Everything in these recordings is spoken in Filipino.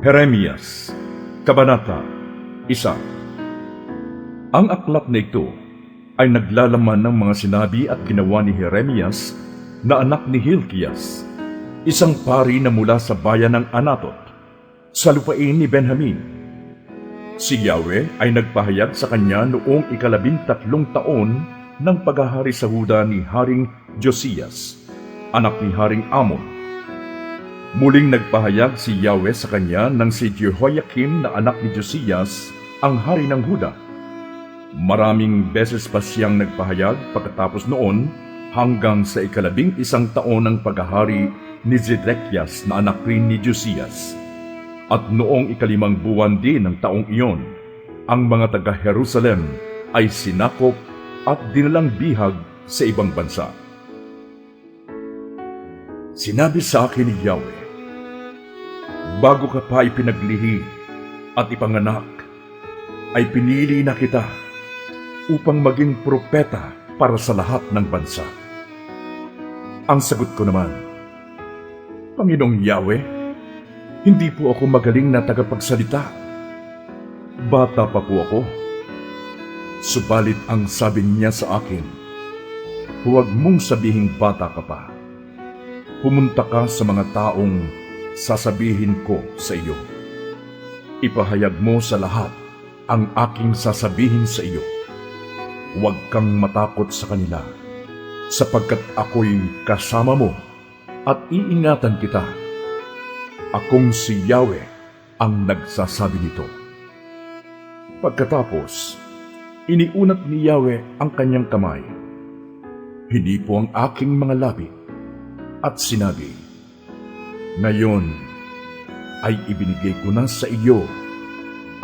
Jeremias, Kabanata 1. Ang aklat na ito ay naglalaman ng mga sinabi at ginawa ni Jeremias na anak ni Hilkias, isang pari na mula sa bayan ng Anatot, sa lupain ni Benjamin. Si Yahweh ay nagpahayag sa kanya noong 13 taon ng paghahari sa Huda ni Haring Josias, anak ni Haring Amon. Muling nagpahayag si Yahweh sa kanya nang si Jehoiakim na anak ni Josias ang hari ng Huda. Maraming beses pa siyang nagpahayag pagkatapos noon hanggang sa 11 taon ng paghahari ni Zedekias na anak rin ni Josias. At noong 5 buwan din ng taong iyon, ang mga taga-Jerusalem ay sinakop at dinalang bihag sa ibang bansa. Sinabi sa akin ni Yahweh, bago ka pa ipinaglihi at ipanganak, ay pinili na kita upang maging propeta para sa lahat ng bansa. Ang sagot ko naman, Panginoong Yahweh, hindi po ako magaling na tagapagsalita. Bata pa po ako. Subalit ang sabi niya sa akin, huwag mong sabihing bata ka pa. Pumunta ka sa mga taong sasabihin ko sa iyo. Ipahayag mo sa lahat ang aking sasabihin sa iyo. Huwag kang matakot sa kanila, sapagkat ako'y kasama mo at iingatan kita. Akong si Yahweh ang nagsasabi nito. Pagkatapos, iniunat ni Yahweh ang kanyang kamay. Hinipo ang aking mga labi at sinabi, ngayon ay ibinigay ko na sa iyo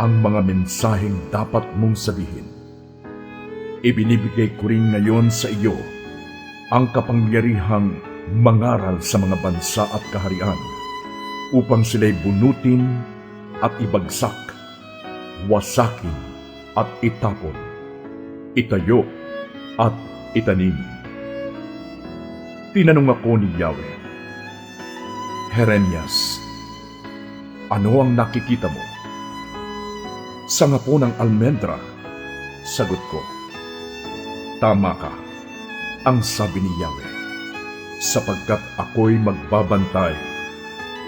ang mga mensaheng dapat mong sabihin. Ibinibigay ko rin ngayon sa iyo ang kapangyarihang mangaral sa mga bansa at kaharian upang sila'y bunutin at ibagsak, wasakin at itapon, itayo at itanim. Tinanong ako ni Yahweh, Jeremias, ano ang nakikita mo? Sanga po ng almendra, sagot ko. Tama ka, ang sabi ni Yahweh, sapagkat ako'y magbabantay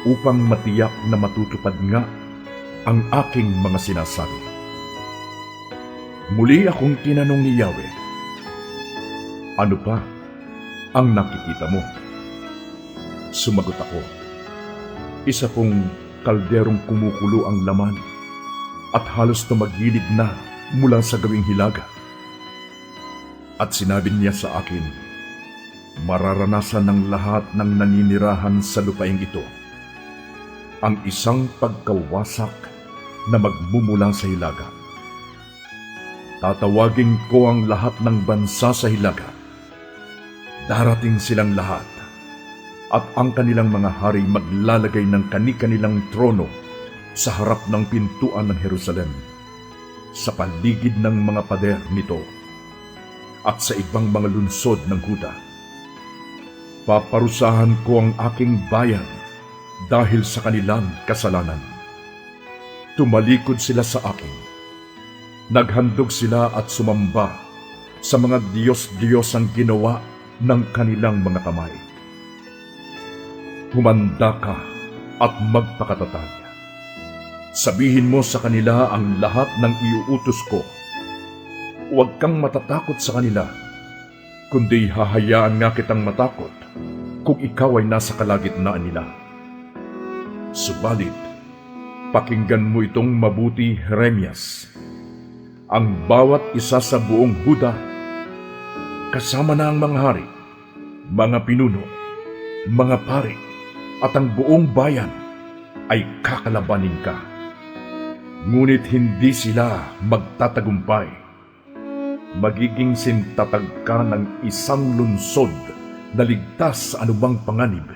upang matiyak na matutupad nga ang aking mga sinasabi. Muli akong tinanong ni Yahweh, ano pa ang nakikita mo? Sumagot ako, isa pong kalderong kumukulo ang laman at halos tumagilid na mula sa gawing hilaga. At sinabi niya sa akin, mararanasan ng lahat ng naninirahan sa lupaing ito ang isang pagkawasak na magmumula sa hilaga. Tatawagin ko ang lahat ng bansa sa hilaga. Darating silang lahat at ang kanilang mga hari maglalagay ng kani-kanilang trono sa harap ng pintuan ng Jerusalem, sa paligid ng mga pader nito at sa ibang mga lunsod ng Huda. Paparusahan ko ang aking bayan dahil sa kanilang kasalanan. Tumalikod sila sa akin. Naghandog sila at sumamba sa mga Diyos-Diyos ang ginawa ng kanilang mga kamay. Humanda ka at magpakatatag. Sabihin mo sa kanila ang lahat ng iuutos ko. Huwag kang matatakot sa kanila, kundi hahayaan nga kitang matakot kung ikaw ay nasa kalagitnaan nila. Subalit, pakinggan mo itong mabuti, Jeremias. Ang bawat isa sa buong Huda, kasama na ang mga hari, mga pinuno, mga pari, at ang buong bayan ay kakalabanin ka. Ngunit hindi sila magtatagumpay. Magiging sintatag ka ng isang lunsod na ligtas sa anumang panganib,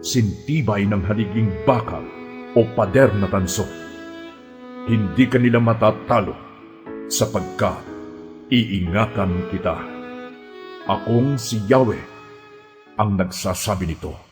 sintibay ng haliging bakal o pader na tanso. Hindi ka nila matatalo sapagkat iingatan kita. Akong si Yahweh ang nagsasabi nito.